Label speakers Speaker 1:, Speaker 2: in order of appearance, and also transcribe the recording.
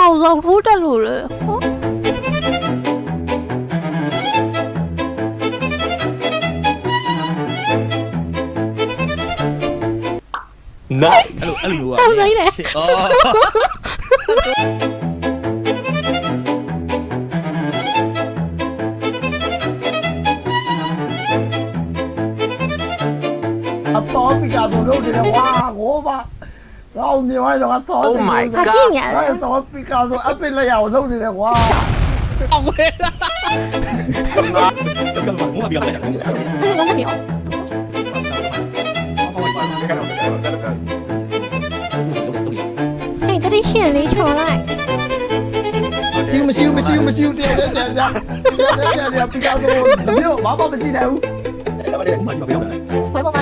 Speaker 1: 我说哭的路了。
Speaker 2: 那
Speaker 1: 没嘞，
Speaker 3: အစောပီကာဆိုလုပ်နေတယ်ဝါဟိုပါငါ့မြင်သွားတော့အစော
Speaker 2: Oh my
Speaker 1: 好
Speaker 2: god
Speaker 1: 近年
Speaker 3: ငါ
Speaker 1: 了。
Speaker 3: အစောပီကာဆိုအပစ်လက်ရအောင်လုပ်နေတယ်ဝါ
Speaker 4: เอาเว้ย
Speaker 1: 我没有。哎，这里显离出来。
Speaker 3: ရှူမရှိဘူးတယောက်တည်းကြာကြာပီကာဆိုမြို့ဘာမှမကြည့်နိုင်ဘူး
Speaker 1: 回不完。